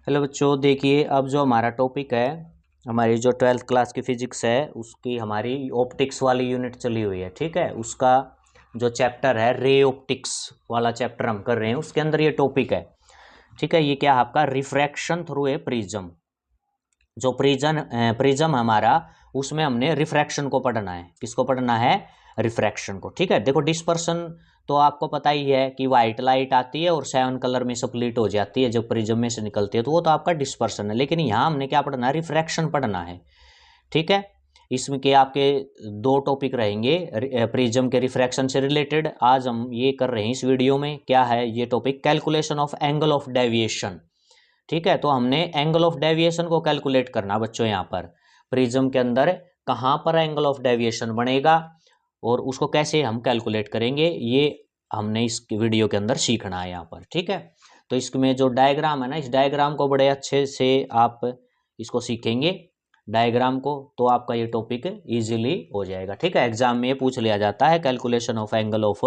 Hello बच्चों, देखिए अब जो हमारा टॉपिक है, हमारी जो 12th क्लास की फिजिक्स है उसकी हमारी ऑप्टिक्स वाली यूनिट चली हुई है। ठीक है, उसका जो चैप्टर है रे ऑप्टिक्स वाला चैप्टर हम कर रहे हैं, उसके अंदर ये टॉपिक है। ठीक है, ये क्या है आपका रिफ्रैक्शन थ्रू ए प्रिज्म। जो प्रिज्म हमारा, उसमें हमने रिफ्रैक्शन को पढ़ना है। किसको पढ़ना है? रिफ्रैक्शन को। ठीक है, देखो डिस्पर्सन तो आपको पता ही है कि वाइट लाइट आती है और 7 कलर में स्प्लिट हो जाती है जब प्रिज्म में से निकलती है, तो वो तो आपका डिस्पर्सन है। लेकिन यहाँ हमने क्या पढ़ना है? रिफ्रैक्शन पढ़ना है। ठीक है, इसमें के आपके दो टॉपिक रहेंगे प्रिज्म के रिफ्रैक्शन से रिलेटेड। आज हम ये कर रहे हैं इस वीडियो में। क्या है ये topic? Calculation of angle of deviation. ठीक है, तो हमने एंगल ऑफ डेविएशन को कैलकुलेट करना बच्चों। यहाँ पर प्रिज्म के अंदर कहाँ पर एंगल ऑफ डेविएशन बनेगा और उसको कैसे हम कैलकुलेट करेंगे, ये हमने इस वीडियो के अंदर सीखना है यहाँ पर। ठीक है, तो इसमें जो डायग्राम है ना, इस डायग्राम को बड़े अच्छे से आप इसको सीखेंगे डायग्राम को, तो आपका ये टॉपिक इजीली हो जाएगा। ठीक है, एग्जाम में ये पूछ लिया जाता है, calculation of angle of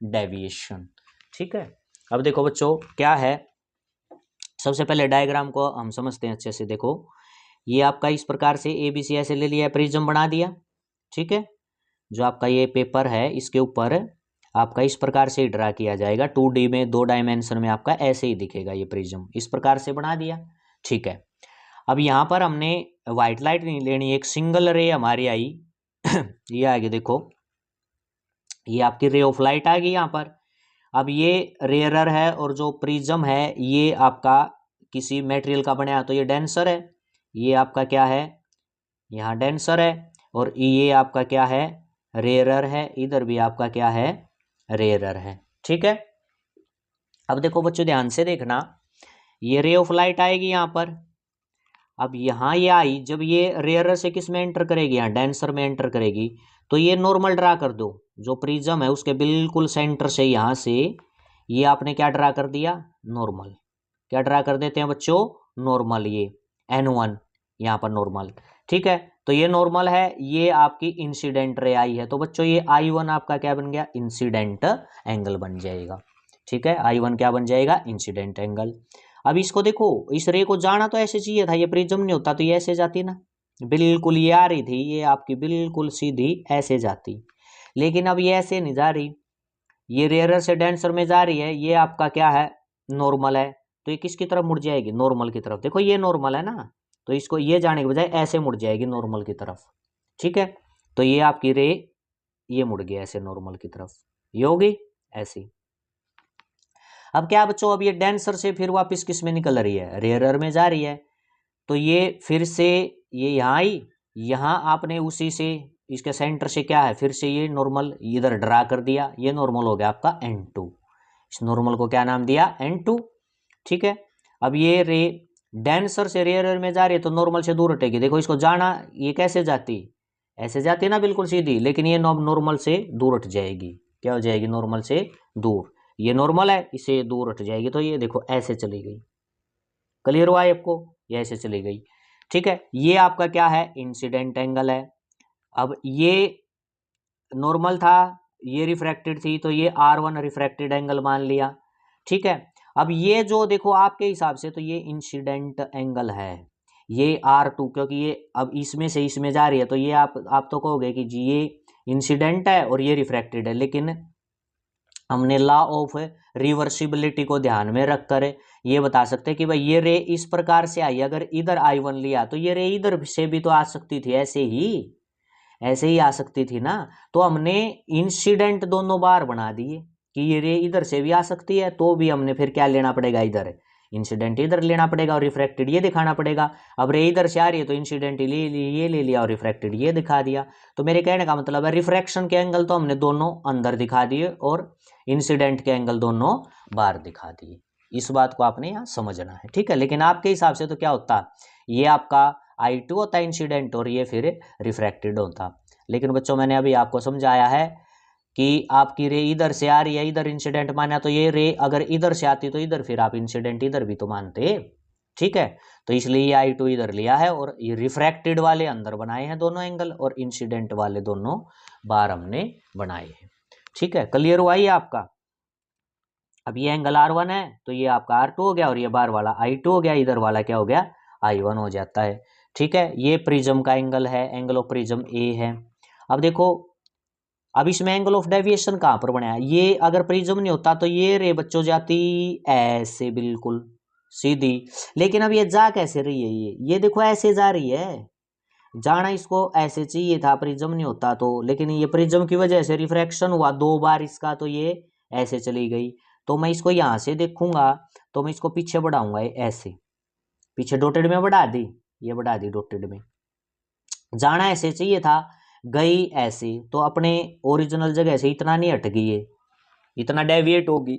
deviation. ठीक है, अब देखो बच्चों क्या है, सबसे पहले डायग्राम को हम समझते हैं अच्छे से। देखो ये आपका इस प्रकार से ए बी सी ऐसे ले लिया, प्रिज्म बना दिया। ठीक है, जो आपका ये पेपर है इसके ऊपर आपका इस प्रकार से ड्रा किया जाएगा। 2D में, 2 डायमेंशन में आपका ऐसे ही दिखेगा ये प्रिज्म, इस प्रकार से बना दिया। ठीक है, अब यहाँ पर हमने व्हाइट लाइट नहीं लेनी, एक सिंगल रे हमारी आई ये आएगी। देखो ये आपकी रे ऑफ लाइट आ गई यहाँ पर। अब ये रेयरर है और जो प्रिज्म है ये आपका किसी मटेरियल का बनाया, तो ये डेंसर है। ये आपका क्या है? यहाँ डेंसर है। और ये आपका क्या है? रेयरर है। इधर भी आपका क्या है? रेयरर है। ठीक है, अब देखो बच्चों ध्यान से देखना, ये रे ऑफ लाइट आएगी यहाँ पर। अब यहाँ ये आई, जब ये रेयरर से किस में एंटर करेगी? यहाँ डेंसर में एंटर करेगी। तो ये नॉर्मल ड्रा कर दो, जो प्रिज्म है उसके बिल्कुल सेंटर से यहाँ से ये आपने क्या ड्रा कर दिया? नॉर्मल। क्या ड्रा कर देते हैं बच्चों? नॉर्मल। ये N1 यहाँ पर नॉर्मल। ठीक है, तो ये नॉर्मल है, ये आपकी इंसिडेंट रे आई है। तो बच्चों ये I1 आपका क्या बन गया? इंसिडेंट एंगल बन जाएगा। ठीक है, I1 क्या बन जाएगा? Incident angle. अब इसको देखो, इस रे को जाना तो ऐसे चाहिए था, ये प्रिज्म नहीं होता तो ये ऐसे जाती ना, बिल्कुल ये आ रही थी, ये आपकी बिल्कुल सीधी ऐसे जाती। लेकिन अब ये ऐसे नहीं जा रही, ये रेयरर से डेंसर में जा रही है। ये आपका क्या है? नॉर्मल है। तो ये किसकी तरफ मुड़ जाएगी? नॉर्मल की तरफ। देखो ये नॉर्मल है ना, तो इसको ये जाने के बजाय ऐसे मुड़ जाएगी नॉर्मल की तरफ। ठीक है, तो ये आपकी रे ये मुड़ गया ऐसे नॉर्मल की तरफ, ये होगी ऐसी। अब क्या बच्चों, अब ये डेंसर से फिर वापस किस में निकल रही है? रेयरर में जा रही है। तो ये फिर से ये यहाँ आई, यहाँ आपने उसी से इसके सेंटर से क्या है, फिर से ये नॉर्मल इधर ड्रा कर दिया। ये नॉर्मल हो गया आपका N2। इस नॉर्मल को क्या नाम दिया? N2। ठीक है, अब ये रे डेंसर से रेयरर में जा रही है तो नॉर्मल से दूर हटेगी। देखो इसको जाना, ये कैसे जाती? ऐसे जाती ना बिल्कुल सीधी, लेकिन ये नॉर्मल से दूर हट जाएगी। क्या हो जाएगी? नॉर्मल से दूर। ये नॉर्मल है, इसे दूर हट जाएगी, तो ये देखो ऐसे चली गई। क्लियर हुआ है आपको? ये ऐसे चली गई। ठीक है, ये आपका क्या है? इंसिडेंट एंगल है। अब ये नॉर्मल था, ये रिफ्रैक्टेड थी, तो ये R1 रिफ्रैक्टेड एंगल मान लिया। ठीक है, अब ये जो देखो आपके हिसाब से तो ये इंसिडेंट एंगल है, ये R2, क्योंकि ये अब इसमें से इसमें जा रही है, तो ये आप तो कहोगे कि जी ये इंसिडेंट है और ये रिफ्रैक्टेड है। लेकिन हमने लॉ ऑफ रिवर्सिबिलिटी को ध्यान में रखकर ये बता सकते हैं कि भाई ये रे इस प्रकार से आई, अगर इधर I1 लिया तो ये रे इधर से भी तो आ सकती थी, ऐसे ही आ सकती थी ना। तो हमने इंसिडेंट दोनों बार बना दिए कि ये रे इधर से भी आ सकती है, तो भी हमने फिर क्या लेना पड़ेगा? इधर इंसिडेंट इधर लेना पड़ेगा और रिफ्रैक्टेड ये दिखाना पड़ेगा। अब रे इधर से आ रही है तो इंसिडेंट ये ले लिया और रिफ्रैक्टेड ये दिखा दिया। तो मेरे कहने का मतलब है रिफ्रैक्शन के एंगल तो हमने दोनों अंदर दिखा दिए और इंसिडेंट के एंगल दोनों बाहर दिखा दिए। इस बात को आपने यहाँ समझना है। ठीक है, लेकिन आपके हिसाब से तो क्या होता? ये आपका I2 होता इंसिडेंट और ये फिर रिफ्रैक्टेड होता। लेकिन बच्चों मैंने अभी आपको समझाया है कि आपकी रे इधर से आ रही है, इधर इंसिडेंट माना, तो ये रे अगर इधर से आती तो इधर फिर आप इंसिडेंट इधर भी तो मानते। ठीक है, तो इसलिए ये I2 इधर लिया है और ये रिफ्रैक्टेड वाले अंदर बनाए हैं दोनों एंगल और इंसिडेंट वाले दोनों बाहर हमने बनाए हैं। ठीक है, क्लियर हुआ ये आपका? अब ये एंगल R1 है तो ये आपका R2 हो गया और ये बाहर वाला I2 हो गया, इधर वाला क्या हो गया I1 हो जाता है। ठीक है, ये प्रिज्म का एंगल है, एंगल ऑफ प्रिज्म A है। अब देखो, अब इसमें एंगल ऑफ डेविएशन कहाँ पर बनाया, ये अगर प्रिज्म नहीं होता तो ये रे बच्चों जाती ऐसे बिल्कुल सीधी, लेकिन अब ये जा कैसे रही है, ये देखो ऐसे जा रही है, जाना इसको ऐसे चाहिए था, प्रिज्म नहीं होता तो, लेकिन ये प्रिज्म की वजह से रिफ्रैक्शन हुआ 2 बार इसका, तो ये ऐसे चली गई। तो मैं इसको यहाँ से देखूंगा तो मैं इसको पीछे बढ़ाऊंगा, ऐसे पीछे डॉटेड में बढ़ा दी, ये बढ़ा दी डॉटेड में, जाना ऐसे चाहिए था, गई ऐसे, तो अपने ओरिजिनल जगह से इतना नहीं हट गई, ये इतना डेविएट होगी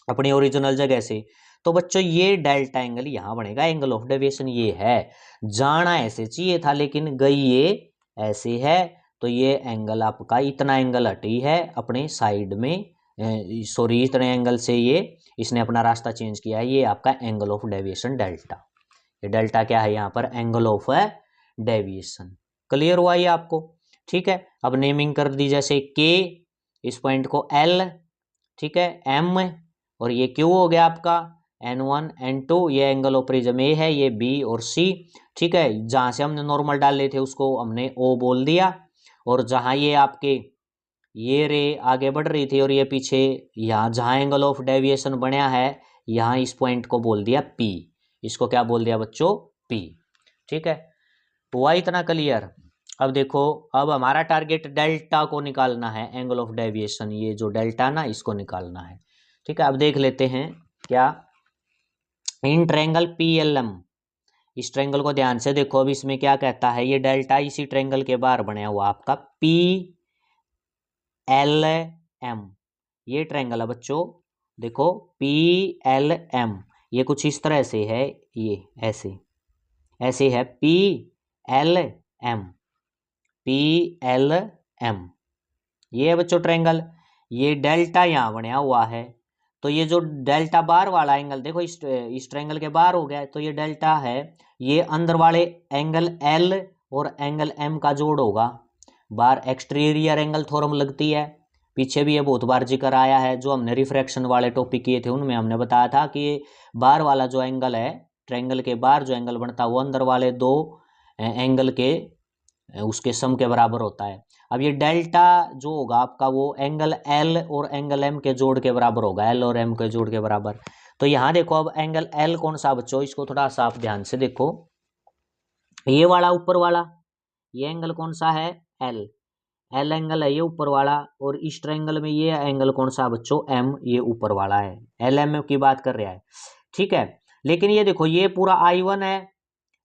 अपनी ओरिजिनल जगह से। तो बच्चों ये डेल्टा एंगल यहाँ बनेगा, एंगल ऑफ डेविएशन ये है, जाना ऐसे चाहिए था लेकिन गई ये ऐसे है, तो ये एंगल आपका इतना एंगल हटी है अपने साइड में, सॉरी इतने एंगल से ये इसने अपना रास्ता चेंज किया है, ये आपका एंगल ऑफ डेविएशन डेल्टा। ये डेल्टा क्या है यहाँ पर, एंगल ऑफ डेविएशन। क्लियर हुआ ये आपको? ठीक है, अब नेमिंग कर दी, जैसे के, इस पॉइंट को L, ठीक है, M, और ये Q हो गया आपका N1 N2, ये एंगल ऑफ प्रिज्म A है, ये B और C। ठीक है, जहां से हमने नॉर्मल डाले थे उसको हमने O बोल दिया, और जहां ये आपके ये रे आगे बढ़ रही थी और ये पीछे, यहाँ जहां एंगल ऑफ डेविएशन बनया है यहाँ इस पॉइंट को बोल दिया P, इसको क्या बोल दिया बच्चों, P। ठीक है, हुआ इतना क्लियर? अब देखो, अब हमारा टारगेट डेल्टा को निकालना है, एंगल ऑफ डेविएशन, ये जो डेल्टा ना इसको निकालना है। ठीक है, अब देख लेते हैं क्या, इन ट्रायंगल PLM, इस ट्रायंगल को ध्यान से देखो, अब इसमें क्या कहता है, ये डेल्टा इसी ट्रायंगल के बाहर बनाया हुआ आपका PLM, ये ट्रायंगल है बच्चों, देखो PLM, ये कुछ इस तरह से है, ये ऐसे ऐसे है PLM, ये है बच्चों ट्रायंगल, ये डेल्टा यहाँ बनाया हुआ है, तो ये जो डेल्टा बार वाला एंगल देखो इस ट्रायंगल के बाहर हो गया, तो ये डेल्टा है, ये अंदर वाले एंगल L और एंगल M का जोड़ होगा, बार एक्सटीरियर एंगल थ्योरम लगती है, पीछे भी ये बहुत बार जिक्र आया है, जो हमने रिफ्रैक्शन वाले टॉपिक किए थे उनमें हमने बताया था कि बार वाला जो एंगल है, ट्रायंगल के बाहर जो एंगल बनता है वो अंदर वाले दो एंगल के उसके सम के बराबर होता है। अब ये डेल्टा जो होगा आपका वो एंगल L और एंगल M के जोड़ के बराबर होगा, L और M के जोड़ के बराबर। तो यहाँ देखो, अब एंगल L कौन सा बच्चों, इसको थोड़ा सा आप ध्यान से देखो, ये वाला ऊपर वाला, ये एंगल कौन सा है, L एंगल है ये ऊपर वाला, और इस ट्रायंगल में ये एंगल कौन सा बच्चों, M, ये ऊपर वाला है, LM की बात कर रहा है। ठीक है, लेकिन ये देखो ये पूरा I1 है,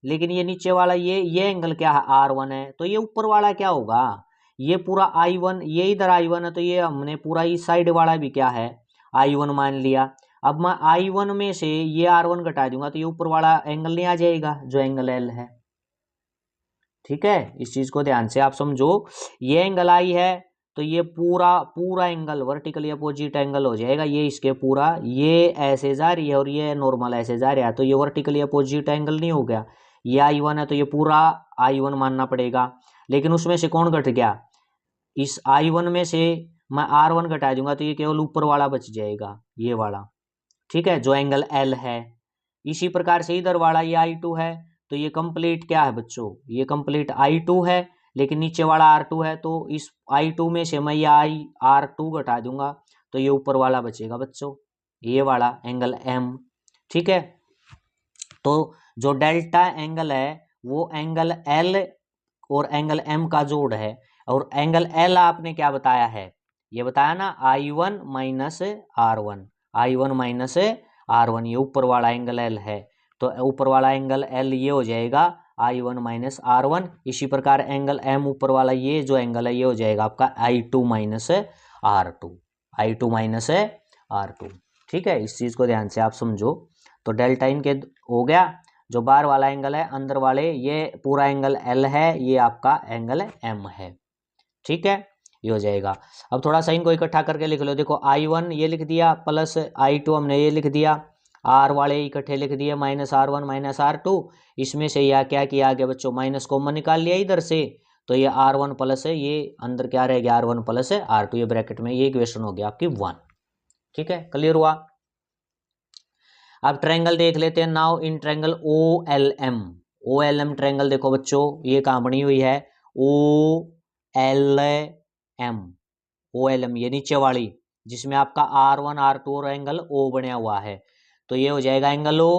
लेकिन ये नीचे वाला ये एंगल क्या है, R1 है, तो ये ऊपर वाला क्या होगा, ये पूरा I1, ये इधर I1 है, तो ये हमने पूरा इस साइड वाला भी क्या है I1 मान लिया। अब मैं I1 में से ये R1 घटा दूंगा तो ये ऊपर वाला एंगल नहीं आ जाएगा जो एंगल L है। ठीक है, इस चीज को ध्यान से आप समझो, ये एंगल I है तो ये पूरा एंगल वर्टिकली अपोजिट एंगल हो जाएगा, ये इसके पूरा, ये ऐसे जा रही है और ये नॉर्मल ऐसे जा रहा है, तो ये वर्टिकली अपोजिट एंगल नहीं हो गया, ये I1 है तो ये पूरा I1 मानना पड़ेगा, लेकिन उसमें से कौन घट गया, इस I1 में से मैं R1 घटा दूंगा तो ये केवल ऊपर वाला बच जाएगा, ये वाला। ठीक है, जो एंगल L है। इसी प्रकार से इधर वाला ये I2 है, तो ये कंप्लीट क्या है बच्चों, ये कंप्लीट I2 है, लेकिन नीचे वाला R2 है, तो इस I2 में से मैं ये R2 घटा दूंगा तो ये ऊपर वाला बचेगा बच्चों, ये वाला एंगल M। ठीक है, तो जो डेल्टा एंगल है वो एंगल L और एंगल M का जोड़ है, और एंगल L आपने क्या बताया है, ये बताया ना I1 minus R1, I1 minus R1, ये ऊपर वाला एंगल L है, तो ऊपर वाला एंगल L ये हो जाएगा I1 माइनस R1। इसी प्रकार एंगल M ऊपर वाला ये जो एंगल है ये हो जाएगा आपका I2 minus R2, I2 minus R2। ठीक है, इस चीज को ध्यान से आप समझो। तो डेल्टा इनके हो गया, जो बाहर वाला एंगल है, अंदर वाले ये पूरा एंगल L है, ये आपका एंगल M है। ठीक है, ये हो जाएगा। अब थोड़ा सा इनको इकट्ठा करके लिख लो, देखो I1 ये लिख दिया प्लस I2 हमने ये लिख दिया, R वाले इकट्ठे लिख दिए, माइनस R1 माइनस R2, इसमें से यह क्या किया आगे बच्चों, माइनस कॉमन निकाल लिया इधर से, तो ये R1 प्लस है, ये अंदर क्या रह गया R1 प्लस R2, ये ब्रैकेट में, ये इक्वेशन हो गया आपकी 1। ठीक है, क्लियर हुआ। अब ट्रायंगल देख लेते हैं now in triangle O L M. O L M triangle देखो बच्चों, ये कहाँ बनी हुई है, O L M. O L M ये नीचे वाली, जिसमें आपका R1 R2 और एंगल O बना हुआ है। तो ये हो जाएगा angle O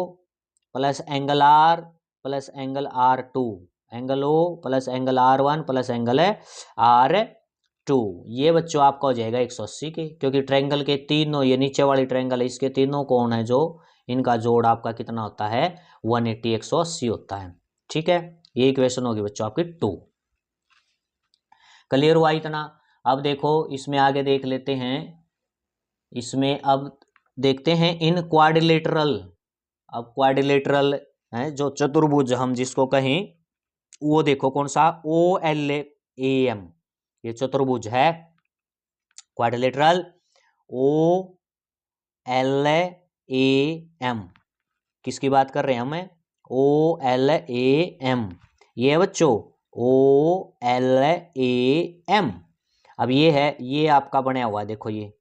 plus angle R plus angle R2, angle O plus angle R1 plus angle R2। ये बच्चों आपका हो जाएगा 180 के, क्योंकि ट्रायंगल के तीनों, ये नीचे वाली ट्रायंगल है, इसके तीनों कोण है जो इनका जोड़ आपका कितना होता है, 180 180 होता है। ठीक है, ये इक्वेशन होगी बच्चों आपकी 2। क्लियर हुआ इतना। अब देखो इसमें आगे देख लेते हैं, इसमें अब देखते हैं इन क्वाड्रिलेटरल। अब क्वाड्रिलेटरल है जो चतुर्भुज हम जिसको कहें, वो देखो कौन सा, OLAM, ये चतुर्भुज है क्वाड्रिलेटरल OLAM। किसकी बात कर रहे हैं हमें, OLAM, ये है बच्चों OLAM। अब ये है, ये आपका बना हुआ है, देखो ये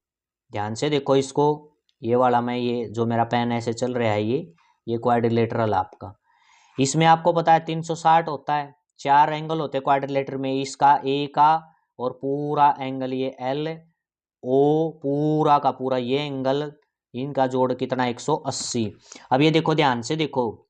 ध्यान से देखो इसको, ये वाला मैं, ये जो मेरा पेन ऐसे चल रहा है, ये क्वाड्रिलेटरल आपका, इसमें आपको पता है 360 होता है, 4 एंगल होते हैं क्वाड्रिलेटर में, इसका A का और पूरा एंगल ये LO पूरा का पूरा ये एंगल, इनका जोड़ कितना 180। अब ये देखो ध्यान से देखो,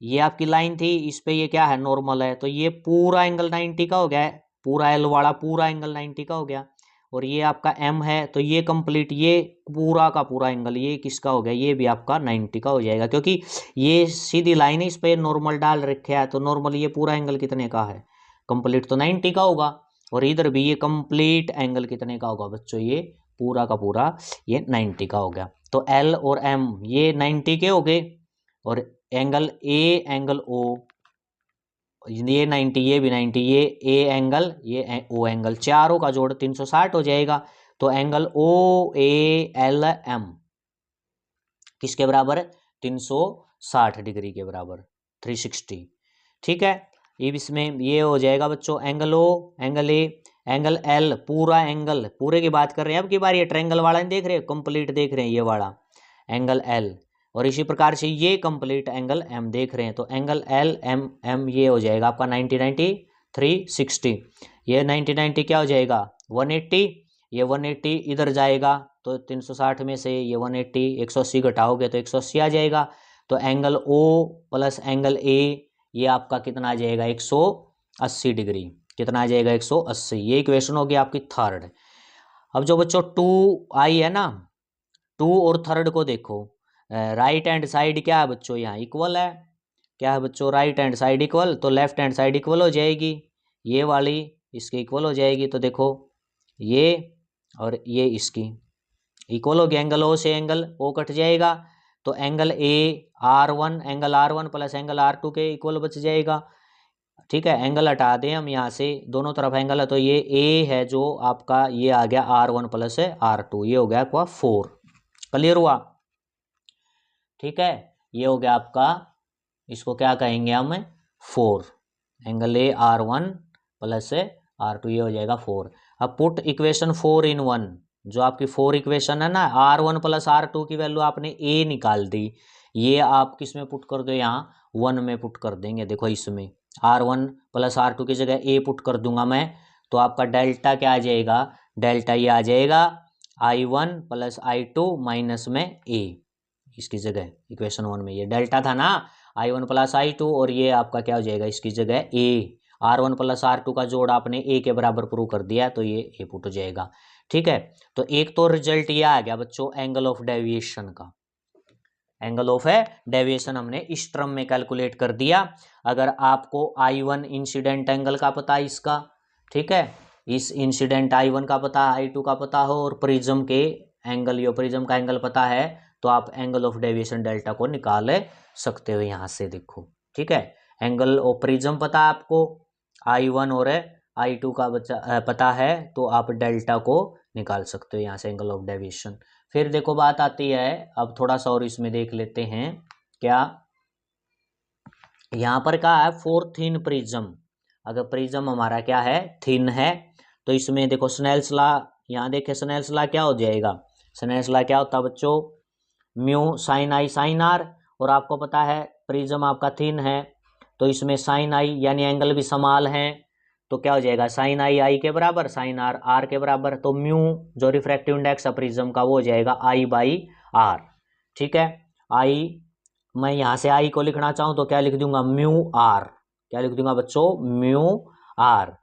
ये आपकी लाइन थी, इस पे ये क्या है, नॉर्मल है, तो ये पूरा एंगल 90 का हो गया है, पूरा L वाला पूरा एंगल 90 का हो गया। और ये आपका M है, तो ये कंप्लीट, ये पूरा का पूरा एंगल ये किसका हो गया, ये भी आपका 90 का हो जाएगा, क्योंकि ये सीधी लाइन है, इस पे नॉर्मल डाल रखे है, तो नॉर्मल ये पूरा एंगल कितने का है, कंप्लीट तो 90 का होगा। और इधर भी ये कंप्लीट एंगल कितने का होगा बच्चों, ये पूरा का पूरा ये 90 का हो गया। तो L और M ये 90 के हो गए, और एंगल A एंगल O ये 90, ये भी 90, ये A एंगल ये O एंगल, चारों का जोड़ 360 हो जाएगा। तो एंगल OALM किसके बराबर है, 360 डिग्री के बराबर, 360। ठीक है, इसमें ये हो जाएगा बच्चों angle O angle A angle L, पूरा एंगल, पूरे की बात कर रहे हैं अब की बार, ये ट्रायंगल वाला नहीं देख रहे, कंप्लीट देख रहे हैं ये वाला एंगल L, और इसी प्रकार से ये कंप्लीट एंगल M देख रहे हैं, तो एंगल LMM ये हो जाएगा आपका 90 90 360, ये 90 90 क्या हो जाएगा 180, ये 180 इधर जाएगा, तो 360 में से ये 180 180 घटाओगे तो 180 आ जाएगा। तो angle O plus angle A ये आपका कितना आ जाएगा 180 डिग्री, कितना आ जाएगा 180। ये इक्वेशन होगी आपकी थर्ड। अब जो बच्चों 2i है ना, 2 और थर्ड को देखो, राइट हैंड साइड क्या है बच्चों, यहाँ इक्वल है, क्या है बच्चों, राइट हैंड साइड इक्वल, तो लेफ्ट हैंड साइड इक्वल हो जाएगी, ये वाली इसके इक्वल हो जाएगी। तो देखो ये और ये इसकी इक्वल हो गया, एंगल O से एंगल O कट जाएगा, तो angle AR1 angle R1 plus angle R2 के इक्वल बच जाएगा। ठीक है, एंगल हटा दें हम यहाँ से, दोनों तरफ एंगल है, तो ये A है जो आपका, ये आ गया R1 प्लस R2, ये हो गया आपका 4। क्लियर हुआ। ठीक है, ये हो गया आपका, इसको क्या कहेंगे हम 4, एंगल AR1 प्लस R2 ये हो जाएगा 4। अब पुट इक्वेशन 4 in 1, जो आपकी 4 इक्वेशन है ना, R1 प्लस R2 की वैल्यू आपने A निकाल दी, ये आप किस में पुट कर दो, यहाँ 1 में पुट कर देंगे। देखो इसमें R1 प्लस R2 की जगह A पुट कर दूंगा मैं, तो आपका डेल्टा क्या आ जाएगा, डेल्टा ये आ जाएगा I1 प्लस I2 माइनस में A, इसकी जगह इक्वेशन 1 में ये डेल्टा था ना, I1 प्लस I2, और ये आपका क्या हो जाएगा इसकी जगह A, R1 प्लस R2 का जोड़ आपने A के बराबर प्रूव कर दिया, तो ये A पुट हो जाएगा। ठीक है, तो एक तो रिजल्ट ये आ गया बच्चों एंगल ऑफ डेविएशन का, एंगल ऑफ डेविएशन हमने इस टर्म में कैलकुलेट कर दिया। अगर आपको I1 इंसिडेंट एंगल का पता है इसका, ठीक है, इस इंसिडेंट I1 का पता है, I2 का पता हो, और प्रिज्म के एंगल, यो प्रिज्म का एंगल पता है, तो आप एंगल ऑफ डेविएशन डेल्टा को निकाल सकते हो यहाँ से। देखो ठीक है, एंगल ऑफ प्रिज्म पता है आपको, I1 और I2 का पता है, तो आप डेल्टा को निकाल सकते हो यहाँ से एंगल ऑफ डेविएशन। फिर देखो बात आती है, अब थोड़ा सा और इसमें देख लेते हैं, क्या यहाँ पर क्या है, 4 थिन प्रिज्म, अगर प्रिज्म हमारा क्या है थिन है, तो इसमें देखो स्नेल्स लॉ, यहाँ देखे स्नेल्स लॉ क्या हो जाएगा, स्नेस लॉ क्या होता है बच्चों, mu sine I sine R, और आपको पता है प्रिज्म आपका थिन है तो इसमें साइन आई यानी एंगल भी समान है, तो क्या हो जाएगा साइन आई आई के बराबर, साइन आर आर के बराबर, तो म्यू जो रिफ्रैक्टिव इंडेक्स है प्रिज्म का वो हो जाएगा आई बाई आर। ठीक है, आई मैं यहाँ से आई को लिखना चाहूँ तो क्या लिख दूंगा, म्यू आर, क्या लिख दूंगा बच्चों, म्यू आर।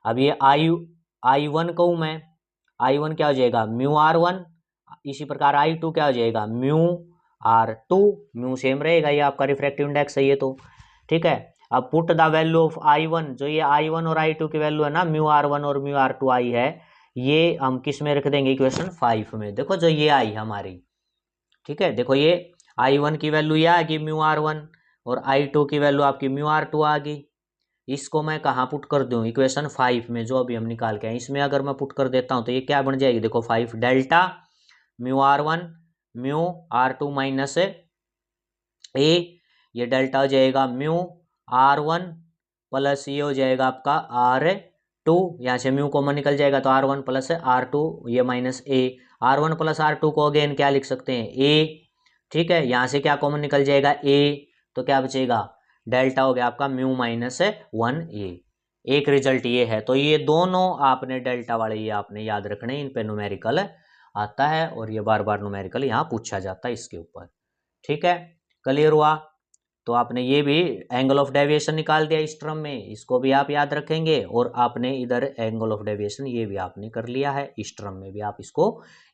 अब ये आई वन कहूँ मैं, आई वन क्या हो जाएगा, म्यू आर वन, इसी प्रकार आई टू क्या हो जाएगा, mu R two, mu same रहेगा, ये आपका रिफ्रैक्टिव इंडेक्स है ये तो। ठीक है, अब put the value of I one, जो ये आई वन और आई टू की वैल्यू है ना, म्यू आर वन और म्यू आर टू आई है, ये हम किस में रख देंगे, इक्वेशन 5 में। देखो जो ये आई हमारी, ठीक है, देखो ये आई वन की वैल्यू ये आ गई म्यू आर वन, और आई टू की वैल्यू आपकी म्यू आर टू आ गई। इसको मैं कहाँ पुट कर दूँ, इक्वेशन 5 में जो अभी हम निकाल के आए, इसमें अगर मैं पुट कर देता हूँ तो ये क्या बन जाएगी, देखो 5 delta mu R one mu R two minus A, ये डेल्टा हो जाएगा म्यू आर वन प्लस ये हो जाएगा आपका आर टू, यहाँ से म्यू कॉमन निकल जाएगा तो R one plus R two, ये minus A, R one plus R two को अगेन क्या लिख सकते हैं, ए। ठीक है, यहाँ से क्या कॉमन निकल जाएगा, ए, तो क्या बचेगा, डेल्टा हो गया आपका म्यू माइनस 1 ए। एक रिजल्ट ये है, तो ये दोनों आपने डेल्टा वाले ये आपने याद रखने, इन पे न्यूमेरिकल आता है और ये बार बार न्यूमेरिकल यहाँ पूछा जाता है इसके ऊपर। ठीक है, क्लियर हुआ। तो आपने ये भी एंगल ऑफ डेविएशन निकाल दिया इस टर्म में, इसको भी आप याद रखेंगे, और आपने इधर एंगल ऑफ डेविएशन ये भी आपने कर लिया है, इस टर्म में भी आप इसको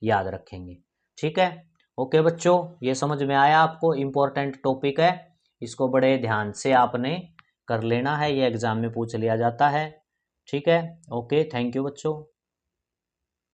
याद रखेंगे। ठीक है, ओके बच्चों, ये समझ में आया आपको, इम्पोर्टेंट टॉपिक है, इसको बड़े ध्यान से आपने कर लेना है, ये एग्जाम में पूछ लिया जाता है। ठीक है, ओके, थैंक यू बच्चों।